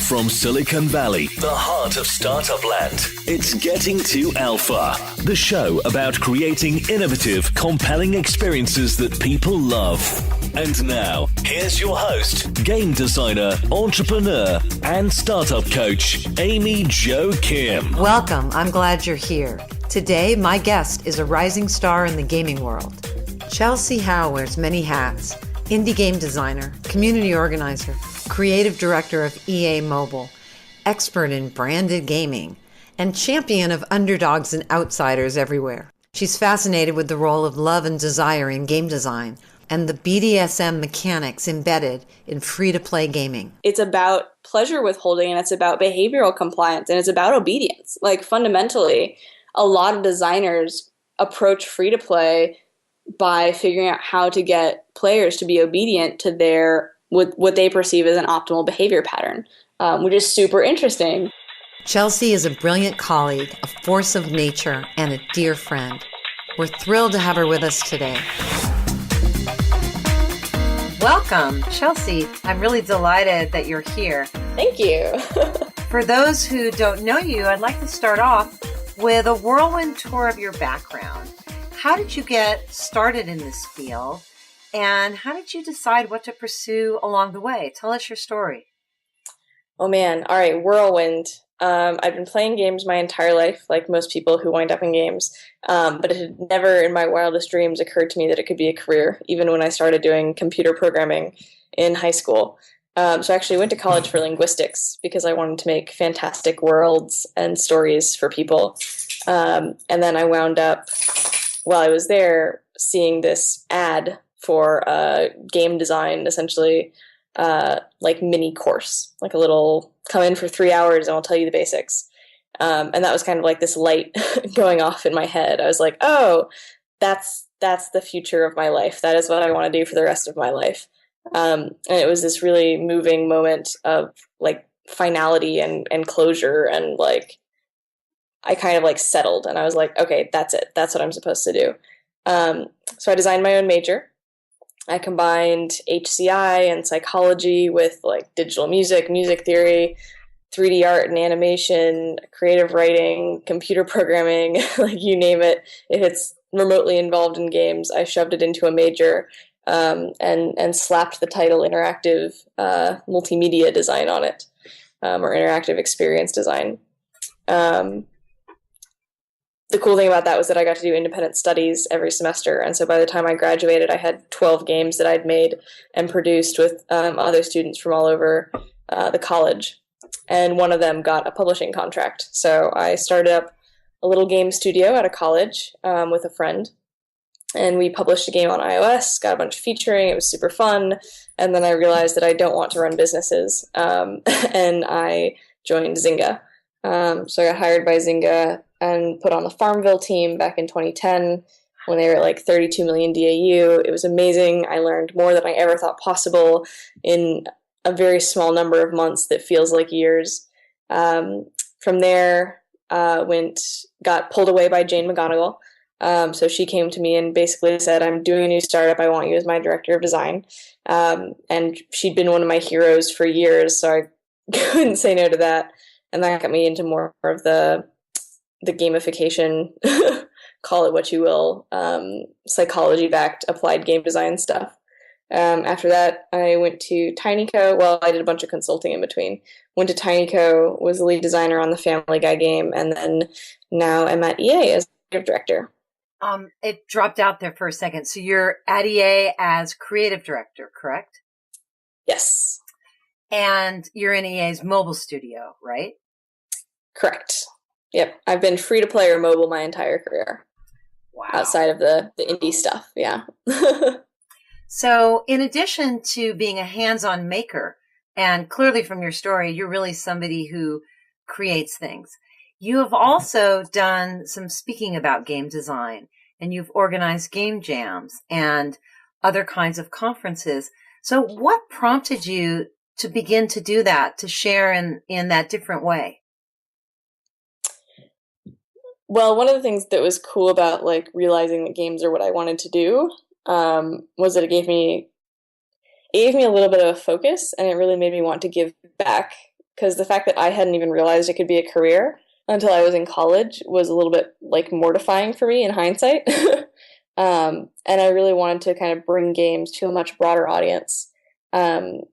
From Silicon Valley, the heart of startup land, it's Getting to Alpha, the show about creating innovative, compelling experiences that people love. And now, here's your host, game designer, entrepreneur, and startup coach, Amy Jo Kim. Welcome. I'm glad you're here. Today, my guest is a rising star in the gaming world. Chelsea Howe wears many hats: indie game designer, community organizer, creative director of EA Mobile, expert in branded gaming, and champion of underdogs and outsiders everywhere. She's fascinated with the role of love and desire in game design and the BDSM mechanics embedded in free-to-play gaming. It's about pleasure withholding, and it's about behavioral compliance, and it's about obedience. Like, fundamentally, a lot of designers approach free-to-play by figuring out how to get players to be obedient to their what they perceive as an optimal behavior pattern, which is super interesting. Chelsea is a brilliant colleague, a force of nature, and a dear friend. We're thrilled to have her with us today. Welcome, Chelsea. I'm really delighted that you're here. Thank you. For those who don't know you, I'd like to start off with a whirlwind tour of your background. How did you get started in this field? And how did you decide what to pursue along the way? Tell us your story. Oh man, all right, whirlwind. I've been playing games my entire life, like most people who wind up in games, but it had never in my wildest dreams occurred to me that it could be a career, even when I started doing computer programming in high school. So I actually went to college for linguistics because I wanted to make fantastic worlds and stories for people. And then I wound up, while I was there, seeing this ad for game design, essentially like mini course, like a little come in for 3 hours and I'll tell you the basics. And that was kind of like this light going off in my head. I was like, oh, that's the future of my life. That is what I want to do for the rest of my life. And it was this really moving moment of like finality and closure, and like I kind of like settled and I was like, okay, that's it. That's what I'm supposed to do. So I designed my own major. I combined HCI and psychology with like digital music, music theory, 3D art and animation, creative writing, computer programming, like you name it. If it's remotely involved in games, I shoved it into a major and slapped the title interactive multimedia design on it, or interactive experience design. The cool thing about that was that I got to do independent studies every semester. And so by the time I graduated, I had 12 games that I'd made and produced with other students from all over the college. And one of them got a publishing contract. So I started up a little game studio at a college with a friend. And we published a game on iOS, got a bunch of featuring. It was super fun. And then I realized that I don't want to run businesses. And I joined Zynga. So I got hired by Zynga and put on the Farmville team back in 2010 when they were at like 32 million DAU. It was amazing. I learned more than I ever thought possible in a very small number of months that feels like years. From there, got pulled away by Jane McGonigal. So she came to me and basically said, I'm doing a new startup. I want you as my director of design. And she'd been one of my heroes for years, so I couldn't say no to that. And that got me into more of the gamification, call it what you will, psychology-backed applied game design stuff. After that, I went to TinyCo. Well, I did a bunch of consulting in between. Went to TinyCo, was the lead designer on the Family Guy game, and then now I'm at EA as creative director. It dropped out there for a second. So you're at EA as creative director, correct? Yes. And you're in EA's mobile studio, right? Correct. Yep. I've been free-to-play or mobile my entire career. Wow. Outside of the indie stuff, yeah. So in addition to being a hands-on maker, and clearly from your story, you're really somebody who creates things. You have also done some speaking about game design, and you've organized game jams and other kinds of conferences. So what prompted you to begin to do that, to share in that different way? Well, one of the things that was cool about like realizing that games are what I wanted to do was that it gave me a little bit of a focus, and it really made me want to give back because the fact that I hadn't even realized it could be a career until I was in college was a little bit like mortifying for me in hindsight. And I really wanted to kind of bring games to a much broader audience. And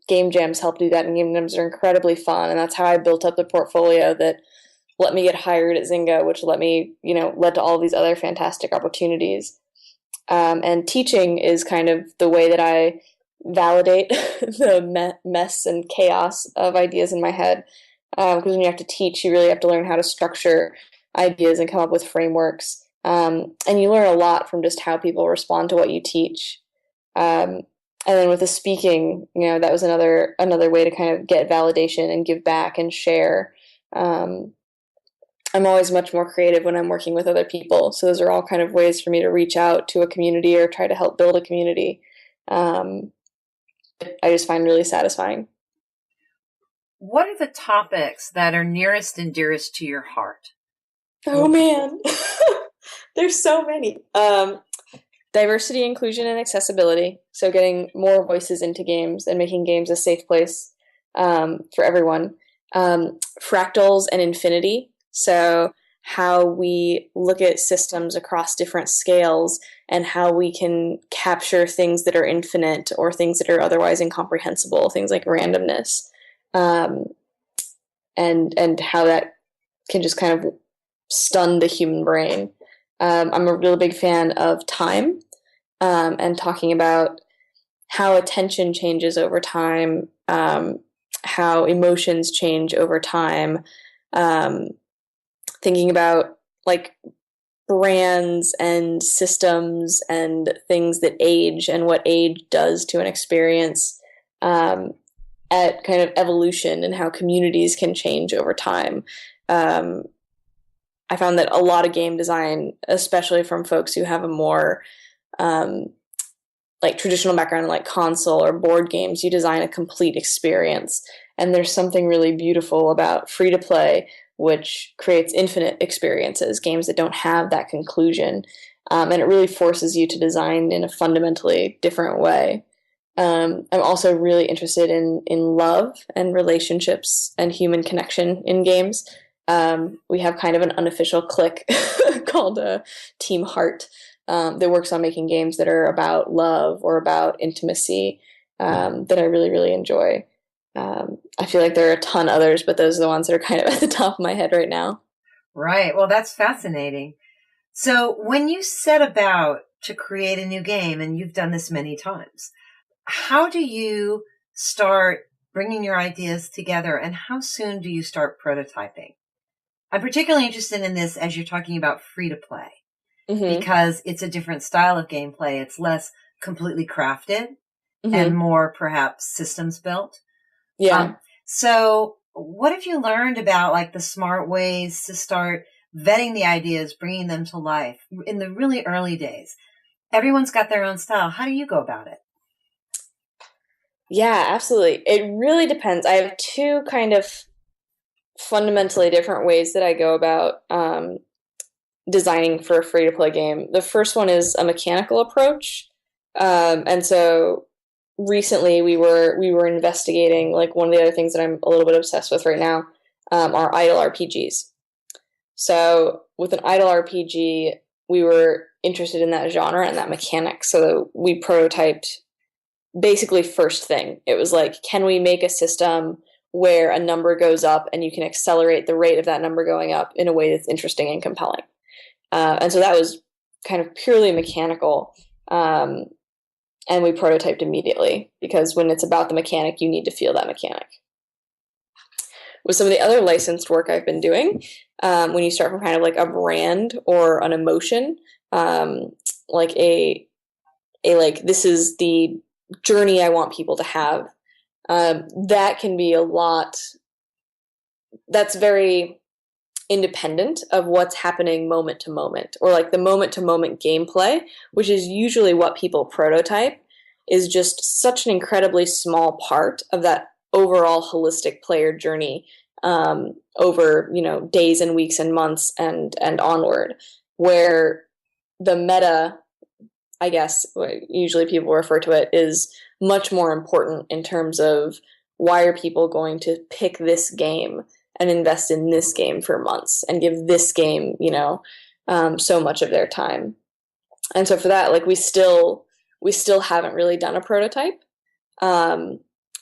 game jams help do that, and game jams are incredibly fun, and that's how I built up the portfolio that let me get hired at Zynga, which led to all these other fantastic opportunities. And teaching is kind of the way that I validate the mess and chaos of ideas in my head. Because when you have to teach, you really have to learn how to structure ideas and come up with frameworks. And you learn a lot from just how people respond to what you teach. And then with the speaking, that was another way to kind of get validation and give back and share. I'm always much more creative when I'm working with other people. So those are all kind of ways for me to reach out to a community or try to help build a community. I just find really satisfying. What are the topics that are nearest and dearest to your heart? Oh, man. There's so many. Diversity, inclusion, and accessibility. So getting more voices into games and making games a safe place for everyone. Fractals and infinity. So how we look at systems across different scales and how we can capture things that are infinite or things that are otherwise incomprehensible, things like randomness. And how that can just kind of stun the human brain. I'm a really big fan of time, and talking about how attention changes over time, how emotions change over time, thinking about like brands and systems and things that age and what age does to an experience, at kind of evolution and how communities can change over time. I found that a lot of game design, especially from folks who have a more like traditional background, like console or board games, you design a complete experience. And there's something really beautiful about free to play, which creates infinite experiences, games that don't have that conclusion. And it really forces you to design in a fundamentally different way. I'm also really interested in love and relationships and human connection in games. We have kind of an unofficial clique called Team Heart that works on making games that are about love or about intimacy, that I really, really enjoy. I feel like there are a ton others, but those are the ones that are kind of at the top of my head right now. Right. Well, that's fascinating. So when you set about to create a new game, and you've done this many times, how do you start bringing your ideas together, and how soon do you start prototyping? I'm particularly interested in this as you're talking about free to play, because it's a different style of gameplay. It's less completely crafted and more perhaps systems built. Yeah. So what have you learned about like the smart ways to start vetting the ideas, bringing them to life in the really early days? Everyone's got their own style. How do you go about it? Yeah, absolutely. It really depends. I have two kind of fundamentally different ways that I go about designing for a free-to-play game. The first one is a mechanical approach. And so recently we were investigating, like one of the other things that I'm a little bit obsessed with right now, are idle RPGs. So with an idle RPG, we were interested in that genre and that mechanic. So we prototyped basically first thing. It was like, can we make a system where a number goes up and you can accelerate the rate of that number going up in a way that's interesting and compelling? And so that was kind of purely mechanical. And we prototyped immediately, because when it's about the mechanic, you need to feel that mechanic. With some of the other licensed work I've been doing, when you start from kind of like a brand or an emotion, like like this is the journey I want people to have, that can be a lot. That's very independent of what's happening moment to moment, or like the moment to moment gameplay, which is usually what people prototype, is just such an incredibly small part of that overall holistic player journey, over, days and weeks and months and onward, where the meta, I guess usually people refer to it, is much more important in terms of why are people going to pick this game and invest in this game for months and give this game, so much of their time? And so for that, like, we still haven't really done a prototype.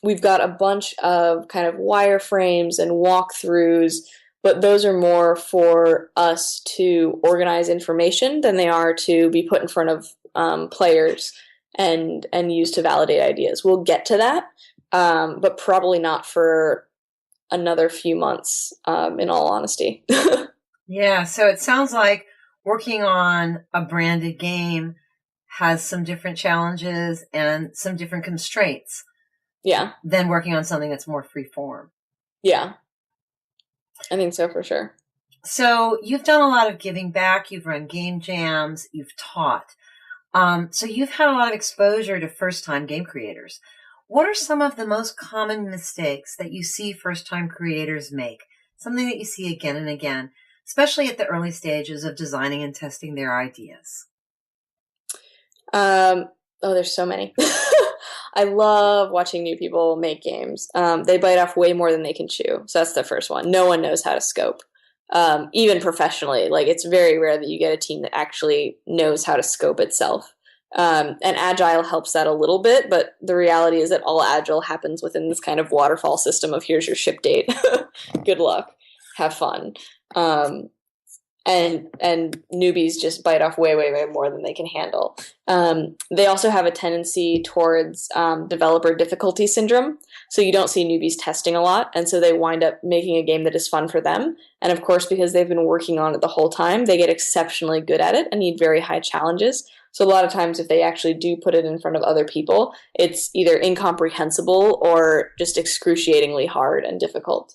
We've got a bunch of kind of wireframes and walkthroughs, but those are more for us to organize information than they are to be put in front of players and used to validate ideas. We'll get to that, but probably not for another few months, in all honesty. Yeah, so it sounds like working on a branded game has some different challenges and some different constraints. Yeah. Than working on something that's more free form. Yeah. I think so, for sure. So you've done a lot of giving back. You've run game jams. You've taught. So you've had a lot of exposure to first-time game creators. What are some of the most common mistakes that you see first-time creators make? Something that you see again and again, especially at the early stages of designing and testing their ideas. There's so many. I love watching new people make games. They bite off way more than they can chew. So that's the first one. No one knows how to scope. Even professionally, like, it's very rare that you get a team that actually knows how to scope itself. And Agile helps that a little bit, but the reality is that all Agile happens within this kind of waterfall system of here's your ship date. Good luck. Have fun. And newbies just bite off way, way, way more than they can handle. They also have a tendency towards developer difficulty syndrome. So you don't see newbies testing a lot, and so they wind up making a game that is fun for them. And of course, because they've been working on it the whole time, they get exceptionally good at it and need very high challenges. So a lot of times, if they actually do put it in front of other people, it's either incomprehensible or just excruciatingly hard and difficult.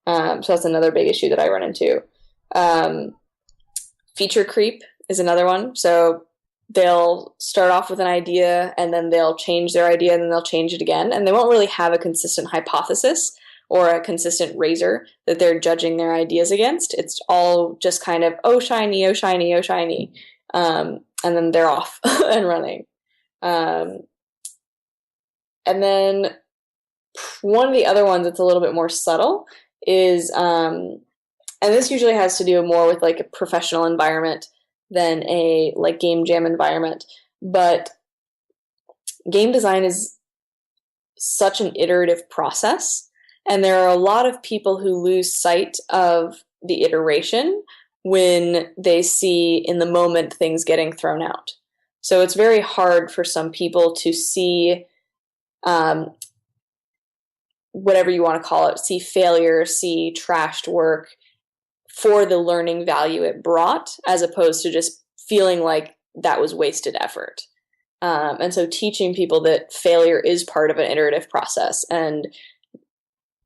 So that's another big issue that I run into. Feature creep is another one. So they'll start off with an idea and then they'll change their idea and then they'll change it again. And they won't really have a consistent hypothesis or a consistent razor that they're judging their ideas against. It's all just kind of, oh, shiny, oh, shiny, oh, shiny. And then they're off and running. And then one of the other ones that's a little bit more subtle is, and this usually has to do more with like a professional environment than a like game jam environment. But game design is such an iterative process. And there are a lot of people who lose sight of the iteration when they see in the moment things getting thrown out. So it's very hard for some people to see whatever you want to call it, see failure, see trashed work for the learning value it brought, as opposed to just feeling like that was wasted effort. And so teaching people that failure is part of an iterative process, and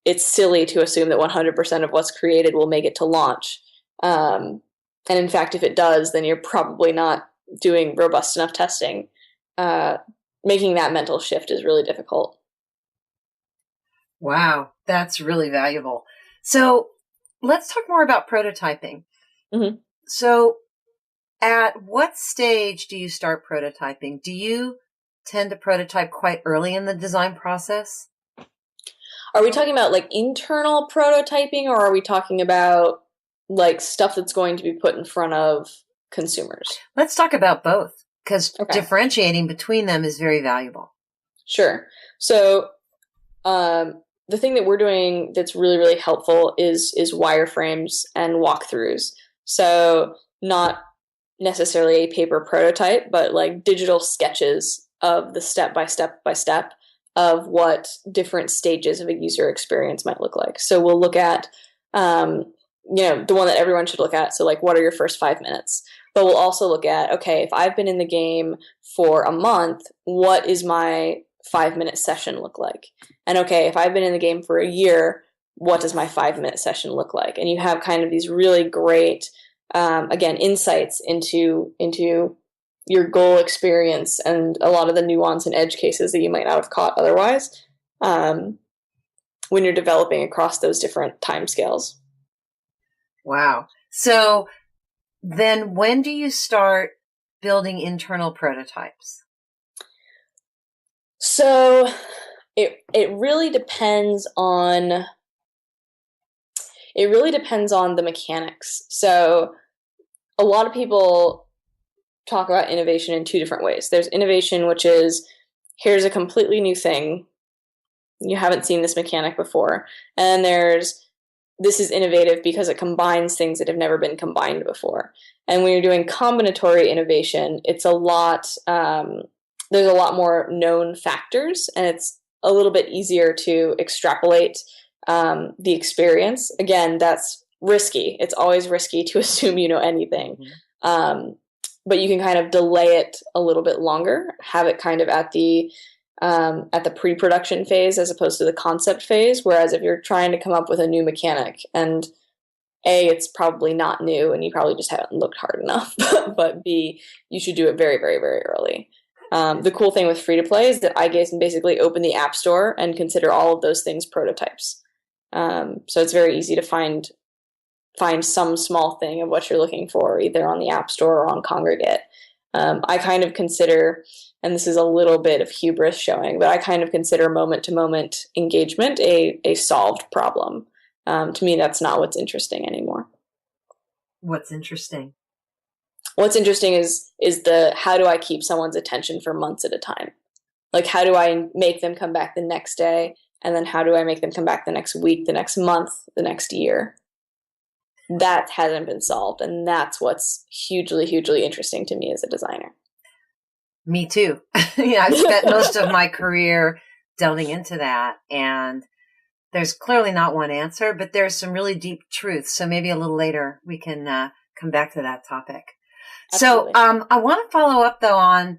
it's silly to assume that 100% of what's created will make it to launch. And in fact, if it does, then you're probably not doing robust enough testing. Making that mental shift is really difficult. Wow, that's really valuable. So let's talk more about prototyping. Mm-hmm. So at what stage do you start prototyping? Do you tend to prototype quite early in the design process? Are we talking about like internal prototyping, or are we talking about like stuff that's going to be put in front of consumers? Let's talk about both, because differentiating between them is very valuable. Sure. So the thing that we're doing that's really, really helpful is wireframes and walkthroughs. So not necessarily a paper prototype, but like digital sketches of the step by step by step of what different stages of a user experience might look like. So we'll look at, the one that everyone should look at. So like, what are your first 5 minutes? But we'll also look at, okay, if I've been in the game for a month, what is my 5-minute session look like? And okay, if I've been in the game for a year, what does my 5-minute session look like? And you have kind of these really great, again, insights into your goal experience and a lot of the nuance and edge cases that you might not have caught otherwise when you're developing across those different timescales. Wow. So then when do you start building internal prototypes? So It really depends on the mechanics. So a lot of people talk about innovation in two different ways. There's innovation, which is, here's a completely new thing. You haven't seen this mechanic before. And there's, this is innovative because it combines things that have never been combined before. And when you're doing combinatory innovation, it's a lot, there's a lot more known factors, and it's a little bit easier to extrapolate the experience. Again, that's risky. It's always risky to assume you know anything. Mm-hmm. But you can kind of delay it a little bit longer, have it kind of at the pre-production phase as opposed to the concept phase. Whereas if you're trying to come up with a new mechanic, and A, it's probably not new and you probably just haven't looked hard enough, but B, you should do it very, very, very early. The cool thing with free-to-play is that iGaze can basically open the App Store and consider all of those things prototypes. So it's very easy to find some small thing of what you're looking for, either on the App Store or on Kongregate. I kind of consider, and this is a little bit of hubris showing, but I kind of consider moment-to-moment engagement a solved problem. To me, that's not what's interesting anymore. What's interesting? What's interesting is the, how do I keep someone's attention for months at a time? Like, how do I make them come back the next day? And then how do I make them come back the next week, the next month, the next year? That hasn't been solved. And that's what's hugely, hugely interesting to me as a designer. Me too. Yeah, I've spent most of my career delving into that. And there's clearly not one answer, but there's some really deep truths. So maybe a little later we can come back to that topic. Absolutely. So I want to follow up, though, on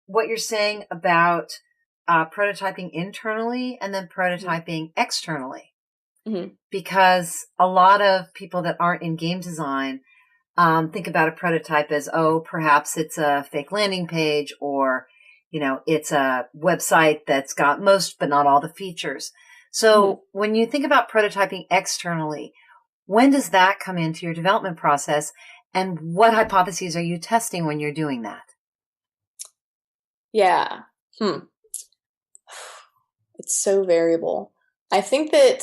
what you're saying about prototyping internally and then prototyping externally. Mm-hmm. Because a lot of people that aren't in game design think about a prototype as, oh, perhaps it's a fake landing page, or, you know, it's a website that's got most but not all the features. So when you think about prototyping externally, when does that come into your development process, and what hypotheses are you testing when you're doing that? Yeah. It's so variable. I think that,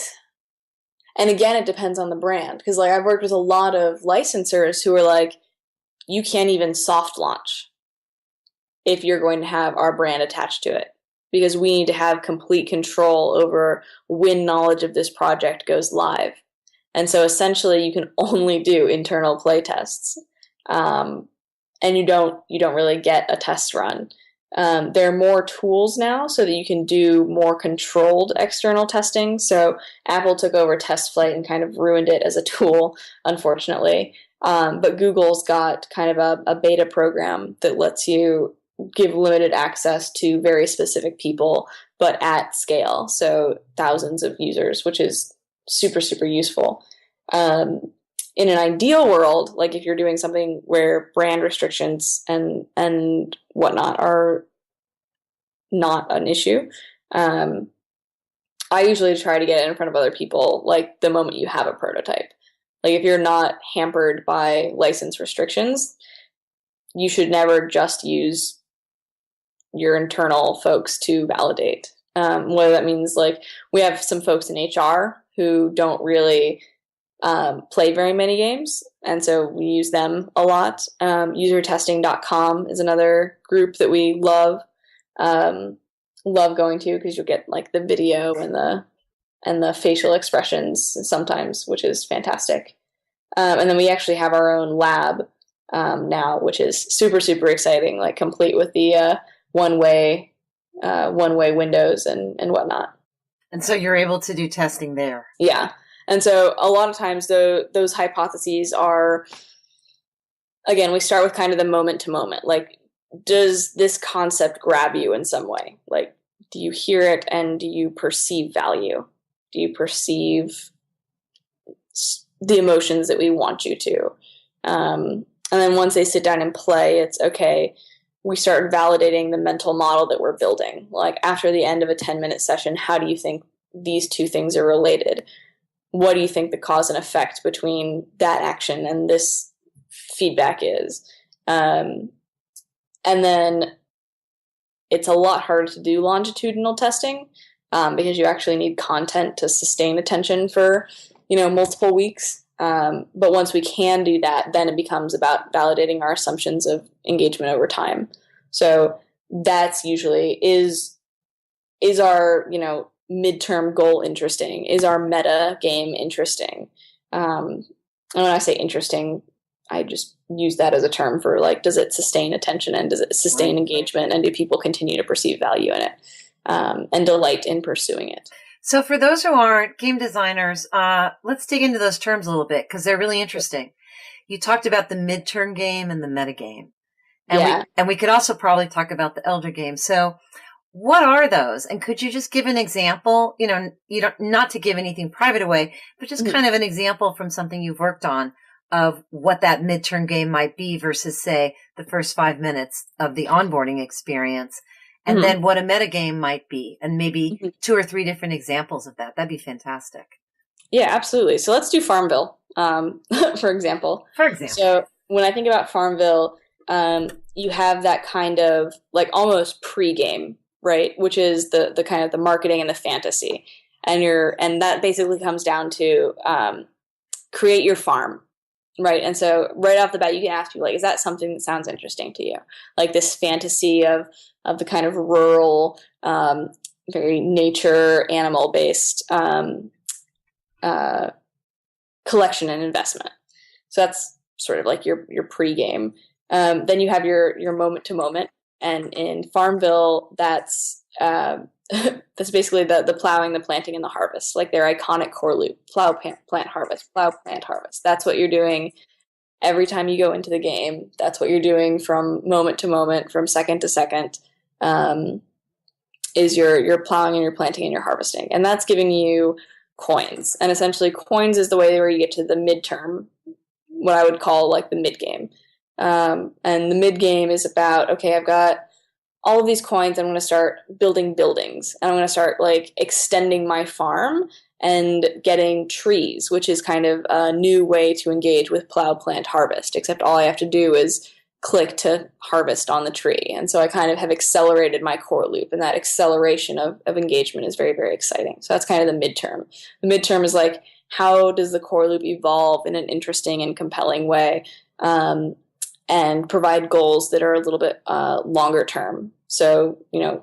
and again, it depends on the brand, because like I've worked with a lot of licensors who are like, you can't even soft launch if you're going to have our brand attached to it, because we need to have complete control over when knowledge of this project goes live. And so essentially you can only do internal play tests. And you don't really get a test run. There are more tools now so that you can do more controlled external testing. So Apple took over TestFlight and kind of ruined it as a tool, unfortunately. But Google's got kind of a beta program that lets you give limited access to very specific people, but at scale. So thousands of users, which is super, super useful. In an ideal world, like if you're doing something where brand restrictions and whatnot are not an issue, I usually try to get it in front of other people like the moment you have a prototype. Like if you're not hampered by license restrictions, you should never just use your internal folks to validate. Whether that means like we have some folks in HR who don't really play very many games, and so we use them a lot. Usertesting.com is another group that we love going to, because you'll get like the video and the facial expressions sometimes, which is fantastic. And then we actually have our own lab now, which is super, super exciting, like complete with the one-way windows and whatnot. And so you're able to do testing there. Yeah. And so a lot of times those hypotheses are, again, we start with kind of the moment to moment. Like, does this concept grab you in some way? Like, do you hear it and do you perceive value? Do you perceive the emotions that we want you to? And then once they sit down and play, it's okay. We start validating the mental model that we're building. Like after the end of a 10-minute session, how do you think these two things are related? What do you think the cause and effect between that action and this feedback is? And then it's a lot harder to do longitudinal testing because you actually need content to sustain attention for, multiple weeks. But once we can do that, then it becomes about validating our assumptions of engagement over time. So that's usually is our, midterm goal interesting? Is our meta game interesting? And when I say interesting, I just use that as a term for does it sustain attention and does it sustain engagement and do people continue to perceive value in it and delight in pursuing it? So for those who aren't game designers, let's dig into those terms a little bit because they're really interesting. You talked about the midterm game and the meta game. And we could also probably talk about the elder game. So what are those? And could you just give an example, not to give anything private away, but just kind of an example from something you've worked on of what that midterm game might be versus, say, the first 5 minutes of the onboarding experience, and then what a meta game might be, and maybe 2 or 3 different examples of that. That'd be fantastic. Yeah, absolutely. So let's do Farmville, for example. So when I think about Farmville, you have that kind of almost pre-game, right? Which is the kind of the marketing and the fantasy. And that basically comes down to create your farm, right? And so right off the bat, you can ask people, is that something that sounds interesting to you? This fantasy of the kind of rural, very nature, animal-based collection and investment. So that's sort of your pre-game. Then you have your moment to moment. And in Farmville, that's basically the plowing, the planting, and the harvest, their iconic core loop: plow, plant, harvest, plow, plant, harvest. That's what you're doing every time you go into the game. That's what you're doing from moment to moment, from second to second. Is your plowing and your planting and your harvesting, and that's giving you coins. And essentially, coins is the way where you get to the midterm, what I would call the mid game. And the mid game is about, okay, I've got all of these coins. I'm going to start building buildings, and I'm going to start extending my farm and getting trees, which is kind of a new way to engage with plow, plant, harvest, except all I have to do is click to harvest on the tree. And so I kind of have accelerated my core loop, and that acceleration of engagement is very, very exciting. So that's kind of the midterm. The midterm is how does the core loop evolve in an interesting and compelling way? And provide goals that are a little bit longer term. So,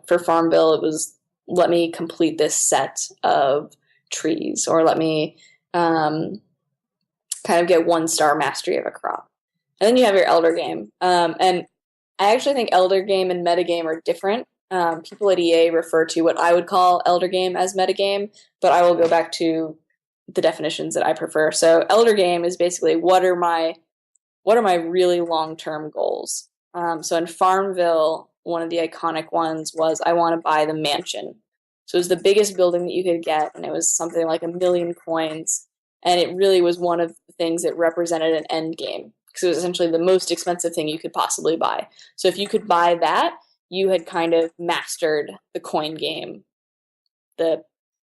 for Farmville, it was, let me complete this set of trees, or let me kind of get 1-star mastery of a crop. And then you have your elder game. And I actually think elder game and metagame are different. People at EA refer to what I would call elder game as metagame, but I will go back to the definitions that I prefer. So elder game is basically what are my really long-term goals? So in Farmville, one of the iconic ones was I want to buy the mansion. So it was the biggest building that you could get, and it was something like 1 million coins. And it really was one of the things that represented an end game, because it was essentially the most expensive thing you could possibly buy. So if you could buy that, you had kind of mastered the coin game, the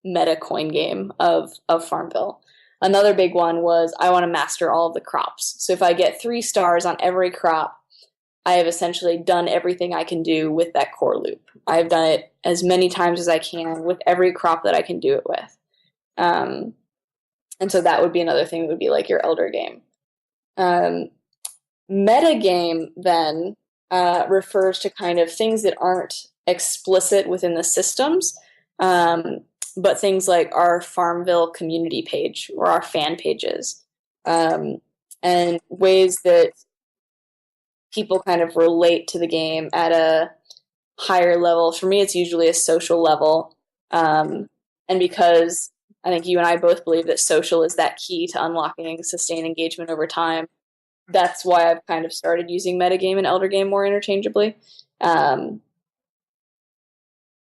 meta coin game of Farmville. Another big one was I want to master all of the crops. So if I get 3 stars on every crop, I have essentially done everything I can do with that core loop. I've done it as many times as I can with every crop that I can do it with. And so that would be another thing that would be your elder game. Meta game then refers to kind of things that aren't explicit within the systems, but things like our Farmville community page or our fan pages, and ways that people kind of relate to the game at a higher level. For me, it's usually a social level. And because I think you and I both believe that social is that key to unlocking sustained engagement over time, that's why I've kind of started using metagame and elder game more interchangeably.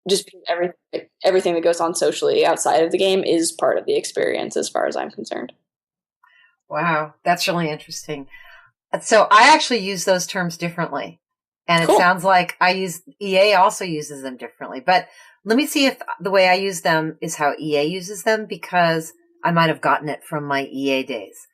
Just because everything that goes on socially outside of the game is part of the experience as far as I'm concerned. Wow, that's really interesting. So I actually use those terms differently. And it sounds like EA also uses them differently. But let me see if the way I use them is how EA uses them, because I might have gotten it from my EA days.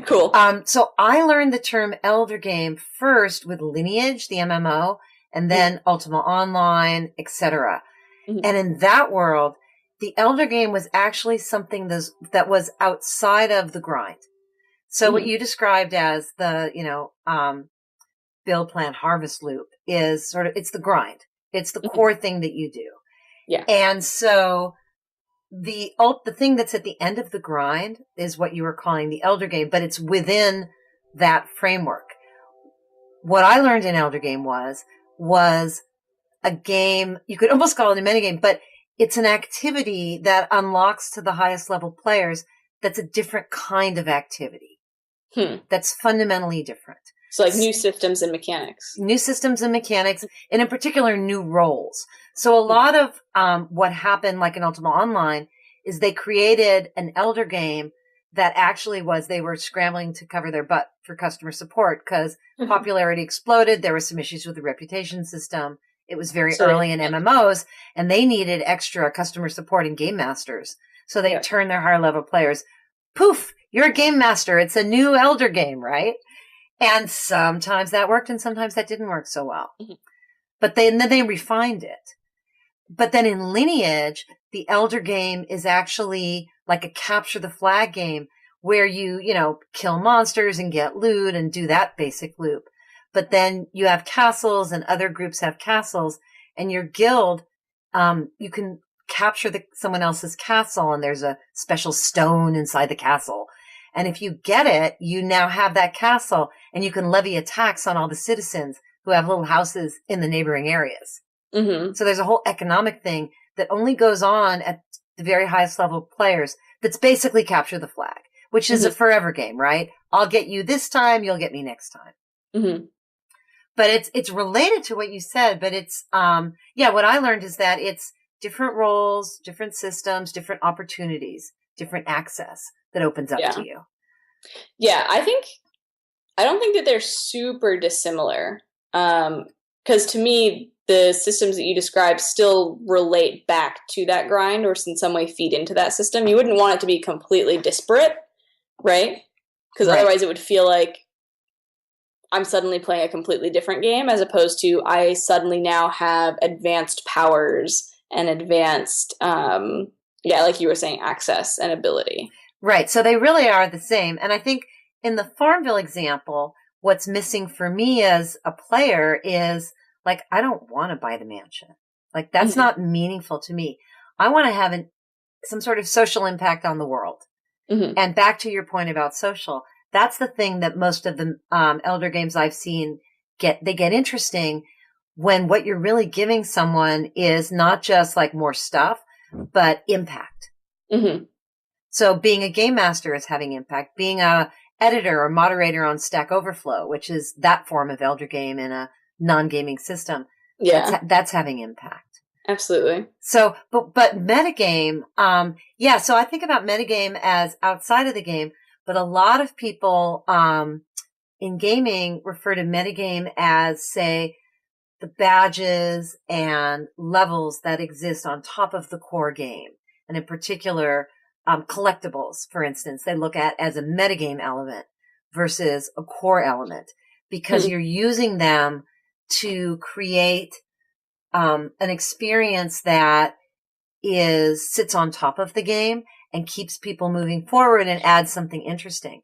Cool. So I learned the term elder game first with Lineage, the MMO, and then Ultima Online, etc. Mm-hmm. And in that world, the elder game was actually something that was outside of the grind. So what you described as the, build, plan, harvest loop is sort of, it's the grind. It's the core thing that you do. Yeah. And so the thing that's at the end of the grind is what you were calling the elder game, but it's within that framework. What I learned in elder game was a game, you could almost call it a metagame, but it's an activity that unlocks to the highest level players. That's a different kind of activity. That's fundamentally different. So like new systems and mechanics. New systems and mechanics, and in particular, new roles. So a lot of what happened, like in Ultima Online, is they created an elder game that actually was, they were scrambling to cover their butt for customer support because popularity exploded. There were some issues with the reputation system. It was very early in MMOs, and they needed extra customer support and game masters. So they turned their higher level players, poof, you're a game master. It's a new elder game, right? And sometimes that worked and sometimes that didn't work so well. But then they refined it. But then in Lineage, the elder game is actually like a capture the flag game where you kill monsters and get loot and do that basic loop. But then you have castles and other groups have castles, and your guild, you can capture someone else's castle, and there's a special stone inside the castle. And if you get it, you now have that castle, and you can levy a tax on all the citizens who have little houses in the neighboring areas. So there's a whole economic thing that only goes on at the very highest level of players. That's basically capture the flag, which is a forever game, right? I'll get you this time, you'll get me next time. But it's related to what you said, but it's, what I learned is that it's different roles, different systems, different opportunities, different access that opens up to you. Yeah, I don't think that they're super dissimilar. Because to me, the systems that you described still relate back to that grind or in some way feed into that system. You wouldn't want it to be completely disparate, right? Because otherwise it would feel like I'm suddenly playing a completely different game as opposed to I suddenly now have advanced powers and advanced, like you were saying, access and ability. Right. So they really are the same. And I think in the Farmville example, what's missing for me as a player is like, I don't want to buy the mansion. Like that's not meaningful to me. I want to have some sort of social impact on the world. And back to your point about social, that's the thing that most of the elder games I've seen get interesting when what you're really giving someone is not just like more stuff, but impact. So being a game master is having impact. Being a editor or moderator on Stack Overflow, which is that form of elder game in a non-gaming system, that's having impact. Absolutely. So, but metagame, so I think about metagame as outside of the game, but a lot of people in gaming refer to metagame as, say, the badges and levels that exist on top of the core game. And in particular, collectibles, for instance, they look at as a metagame element versus a core element because you're using them to create an experience that sits on top of the game and keeps people moving forward and adds something interesting.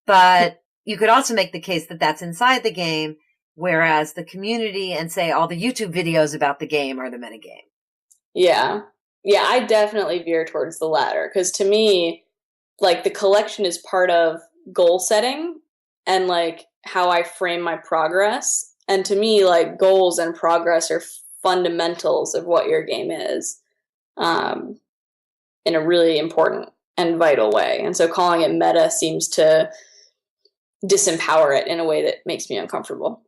But you could also make the case that that's inside the game, whereas the community and say all the YouTube videos about the game are the metagame. Yeah. Yeah, I definitely veer towards the latter because to me, like the collection is part of goal setting and like how I frame my progress. And to me, like goals and progress are fundamentals of what your game is in a really important and vital way. And so calling it meta seems to disempower it in a way that makes me uncomfortable.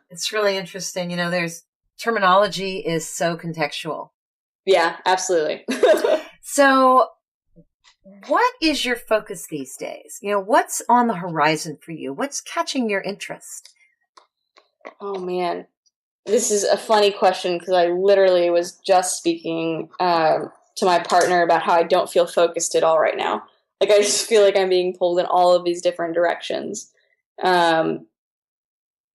It's really interesting. There's terminology is so contextual. Yeah, absolutely. So what is your focus these days? What's on the horizon for you? What's catching your interest? Oh, man. This is a funny question because I literally was just speaking to my partner about how I don't feel focused at all right now. Like, I just feel like I'm being pulled in all of these different directions. I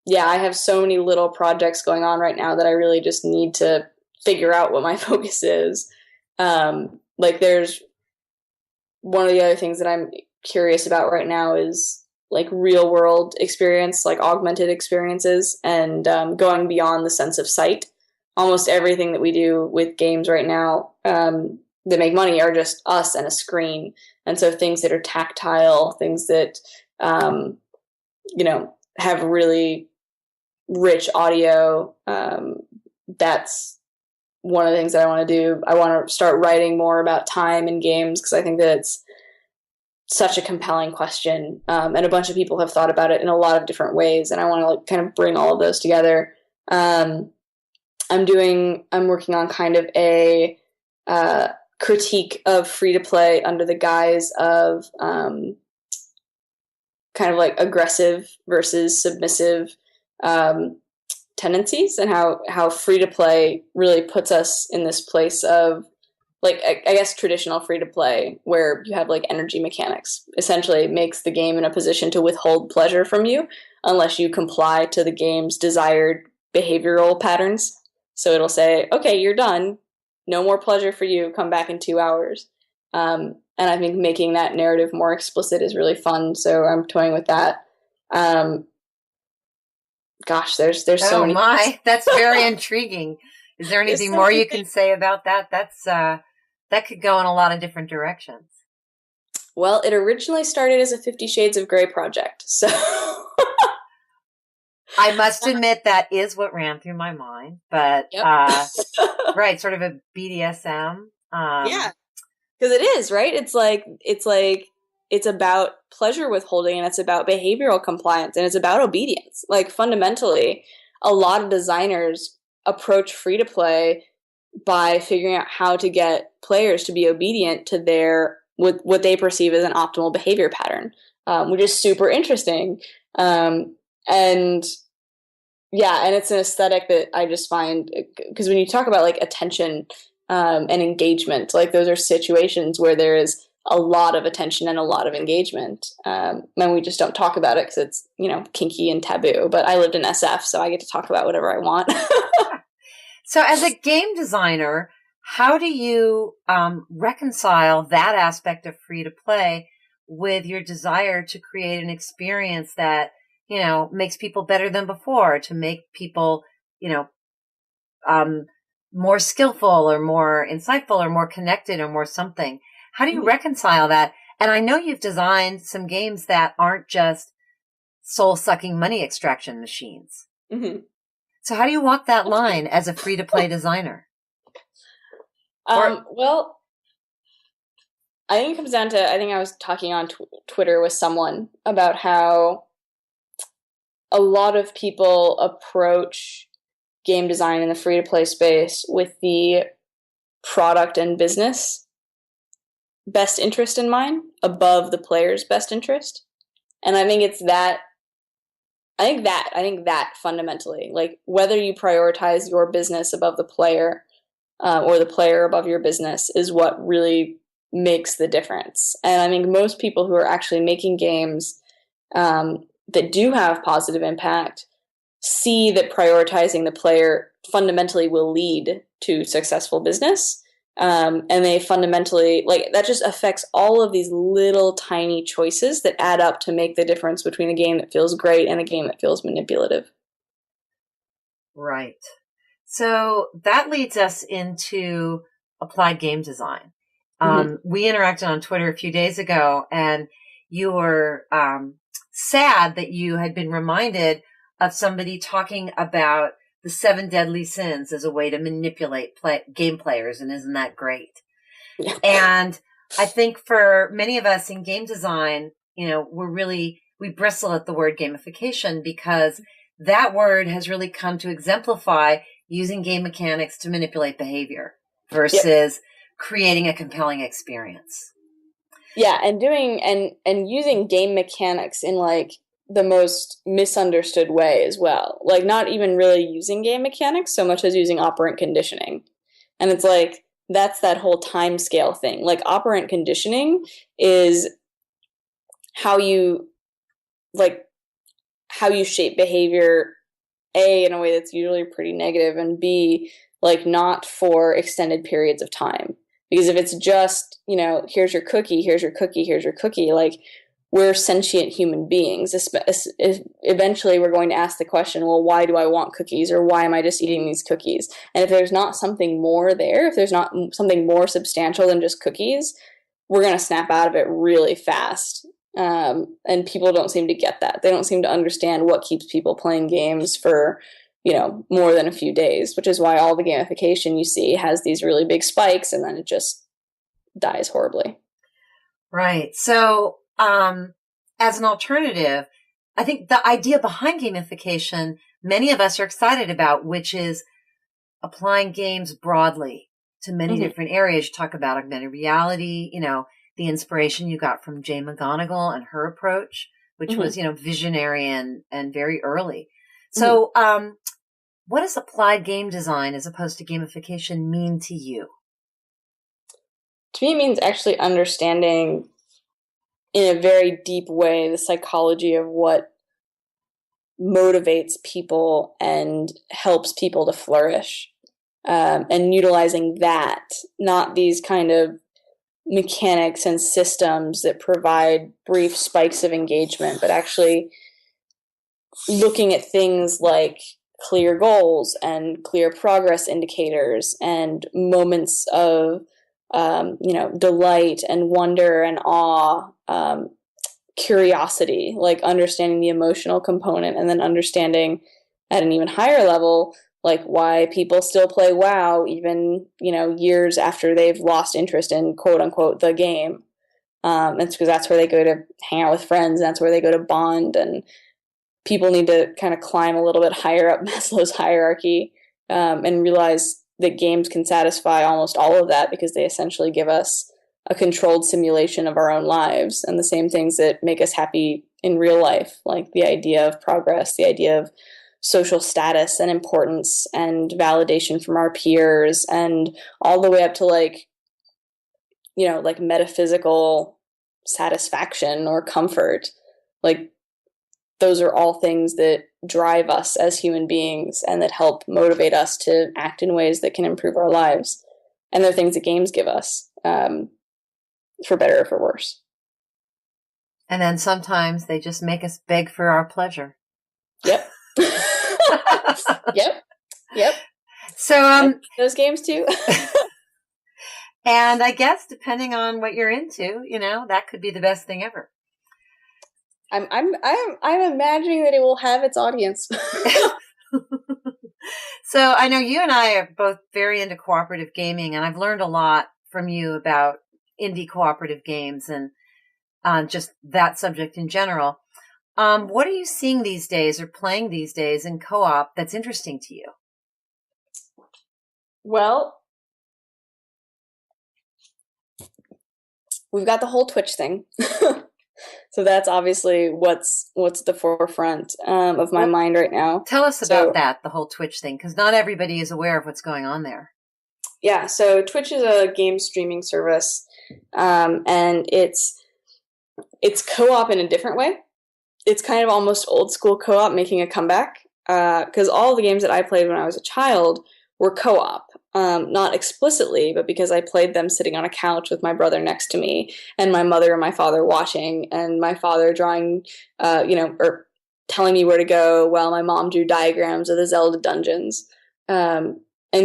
have so many little projects going on right now that I really just need to figure out what my focus is. like there's one of the other things that I'm curious about right now is like real world experience, like augmented experiences, and going beyond the sense of sight. Almost everything that we do with games right now that make money are just us and a screen. And so things that are tactile, things that, have really rich audio, that's one of the things that I want to do. I want to start writing more about time in games because I think that it's such a compelling question. And a bunch of people have thought about it in a lot of different ways. And I want to like kind of bring all of those together. I'm working on kind of a critique of free-to-play under the guise of kind of like aggressive versus submissive tendencies, and how free-to-play really puts us in this place of, like, I guess traditional free-to-play, where you have like energy mechanics, essentially makes the game in a position to withhold pleasure from you unless you comply to the game's desired behavioral patterns. So it'll say, okay, you're done. No more pleasure for you. Come back in 2 hours. And I think making that narrative more explicit is really fun. So I'm toying with that. Gosh, there's so many. Oh my, that's very intriguing. Is there anything more you can say about that? That's that could go in a lot of different directions. Well, it originally started as a 50 Shades of Grey project. So I must admit that is what ran through my mind, but yep. Right, sort of a BDSM. Yeah, because it is, right? It's like it's about pleasure withholding, and it's about behavioral compliance, and it's about obedience. Like fundamentally, a lot of designers approach free to play by figuring out how to get players to be obedient to their what they perceive as an optimal behavior pattern, which is super interesting. And yeah, and it's an aesthetic that I just find, because when you talk about like attention and engagement, like those are situations where there is a lot of attention and a lot of engagement, and we just don't talk about it because it's, kinky and taboo. But I lived in SF, so I get to talk about whatever I want. So as a game designer, how do you reconcile that aspect of free to play with your desire to create an experience that, makes people better than before, to make people, more skillful or more insightful or more connected or more something? How do you reconcile that? And I know you've designed some games that aren't just soul-sucking money extraction machines. Mm-hmm. So how do you walk that line as a free-to-play designer? Well, I think it comes down to, I think I was talking on Twitter with someone about how a lot of people approach game design in the free-to-play space with the product and business best interest in mind above the player's best interest. And I think it's that, I think that fundamentally, like whether you prioritize your business above the player or the player above your business is what really makes the difference. And I think most people who are actually making games that do have positive impact see that prioritizing the player fundamentally will lead to successful business. And they fundamentally, like, that just affects all of these little tiny choices that add up to make the difference between a game that feels great and a game that feels manipulative. Right. So that leads us into applied game design. We interacted on Twitter a few days ago, and you were sad that you had been reminded of somebody talking about the 7 deadly sins as a way to manipulate game players. And isn't that great? Yeah. And I think for many of us in game design, we bristle at the word gamification because that word has really come to exemplify using game mechanics to manipulate behavior versus creating a compelling experience. Yeah. And doing, and using game mechanics in like the most misunderstood way as well. Like not even really using game mechanics so much as using operant conditioning. And it's like, that's that whole time scale thing. Like operant conditioning is how you shape behavior, A, in a way that's usually pretty negative, and B, like not for extended periods of time. Because if it's just, here's your cookie, here's your cookie, here's your cookie, like, we're sentient human beings. Eventually we're going to ask the question, well, why do I want cookies, or why am I just eating these cookies? And if there's not something more there, if there's not something more substantial than just cookies, we're going to snap out of it really fast. And people don't seem to get that. They don't seem to understand what keeps people playing games for, more than a few days, which is why all the gamification you see has these really big spikes and then it just dies horribly. Right. So, as an alternative, I think the idea behind gamification, many of us are excited about, which is applying games broadly to many different areas. You talk about augmented reality, the inspiration you got from Jay McGonigal and her approach, which was, visionary and very early. So, what does applied game design as opposed to gamification mean to you? To me, it means actually understanding in a very deep way the psychology of what motivates people and helps people to flourish, and utilizing that, not these kind of mechanics and systems that provide brief spikes of engagement, but actually looking at things like clear goals and clear progress indicators and moments of delight and wonder and awe, curiosity, like understanding the emotional component, and then understanding at an even higher level, like why people still play WoW even, years after they've lost interest in quote unquote the game. It's because that's where they go to hang out with friends, and that's where they go to bond, and people need to kind of climb a little bit higher up Maslow's hierarchy, and realize that games can satisfy almost all of that because they essentially give us a controlled simulation of our own lives and the same things that make us happy in real life, like the idea of progress, the idea of social status and importance and validation from our peers, and all the way up to like metaphysical satisfaction or comfort. Like, those are all things that drive us as human beings and that help motivate us to act in ways that can improve our lives. And they're things that games give us, for better or for worse. And then sometimes they just make us beg for our pleasure. Yep. Yep. So, those games too. And I guess depending on what you're into, that could be the best thing ever. I'm imagining that it will have its audience. So I know you and I are both very into cooperative gaming, and I've learned a lot from you about indie cooperative games and just that subject in general. What are you seeing these days or playing these days in co-op that's interesting to you? Well, we've got the whole Twitch thing. So that's obviously what's the forefront of my mind right now. Tell us about that, the whole Twitch thing, because not everybody is aware of what's going on there. Yeah, so Twitch is a game streaming service, and it's co-op in a different way. It's kind of almost old school co-op making a comeback, because all the games that I played when I was a child were co-op. Not explicitly, but because I played them sitting on a couch with my brother next to me, and my mother and my father watching, and my father drawing, or telling me where to go while my mom drew diagrams of the Zelda dungeons. And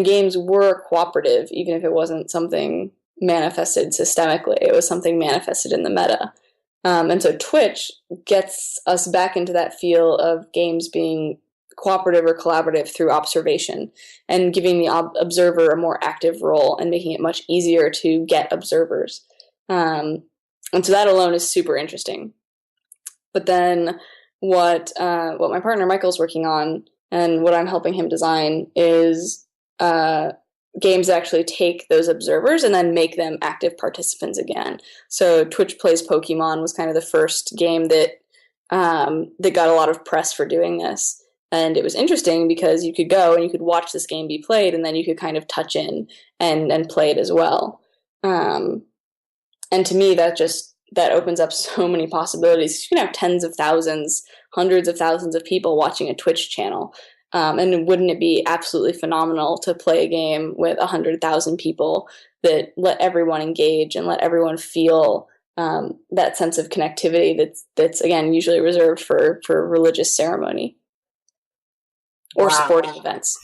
games were cooperative, even if it wasn't something manifested systemically. It was something manifested in the meta. And so Twitch gets us back into that feel of games being cooperative or collaborative through observation and giving the observer a more active role and making it much easier to get observers. And so that alone is super interesting. But then what my partner Michael's working on and what I'm helping him design is games that actually take those observers and then make them active participants again. So Twitch Plays Pokemon was kind of the first game that got a lot of press for doing this. And it was interesting because you could go and you could watch this game be played, and then you could kind of touch in and play it as well. And to me, that opens up so many possibilities. You can have tens of thousands, hundreds of thousands of people watching a Twitch channel. And wouldn't it be absolutely phenomenal to play a game with 100,000 people that let everyone engage and let everyone feel that sense of connectivity that's again usually reserved for religious ceremony or sporting events.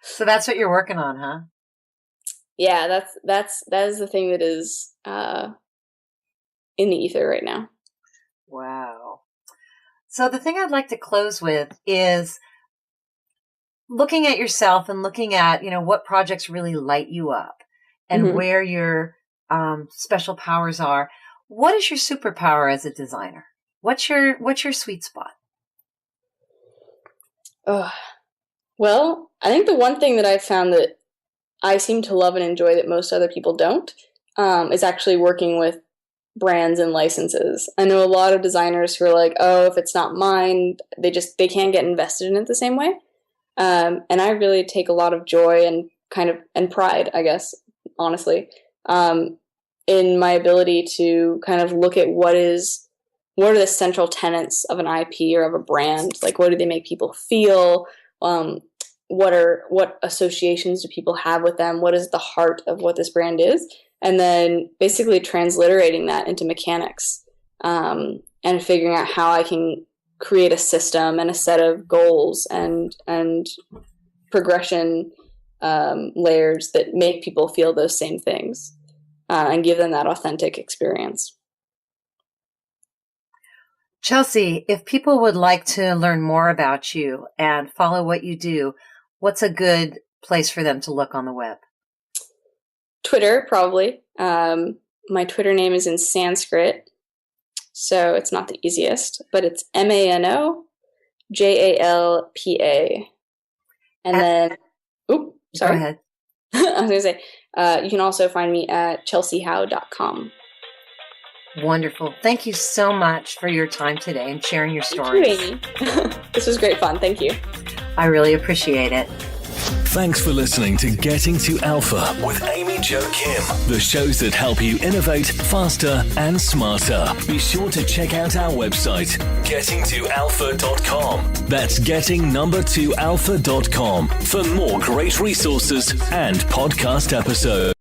So that's what you're working on, huh? Yeah, that is the thing that is in the ether right now. Wow. So the thing I'd like to close with is looking at yourself and looking at, what projects really light you up and where your special powers are. What is your superpower as a designer? What's your sweet spot? Well, I think the one thing that I've found that I seem to love and enjoy that most other people don't is actually working with brands and licenses. I know a lot of designers who are like, oh, if it's not mine, they can't get invested in it the same way. And I really take a lot of joy and pride, I guess, honestly, in my ability to kind of look at what are the central tenets of an IP or of a brand? Like, what do they make people feel? What associations do people have with them? What is the heart of what this brand is? And then basically transliterating that into mechanics, and figuring out how I can create a system and a set of goals and progression layers that make people feel those same things, and give them that authentic experience. Chelsea, if people would like to learn more about you and follow what you do, what's a good place for them to look on the web? Twitter, probably. My Twitter name is in Sanskrit, so it's not the easiest, but it's ManoJalpa. And then, sorry. Go ahead. I was going to say, you can also find me at chelseahowe.com. Wonderful. Thank you so much for your time today and sharing your stories. Thank you, Amy. This was great fun. Thank you. I really appreciate it. Thanks for listening to Getting to Alpha with Amy Jo Kim, the shows that help you innovate faster and smarter. Be sure to check out our website, gettingtoalpha.com. That's getting2alpha.com for more great resources and podcast episodes.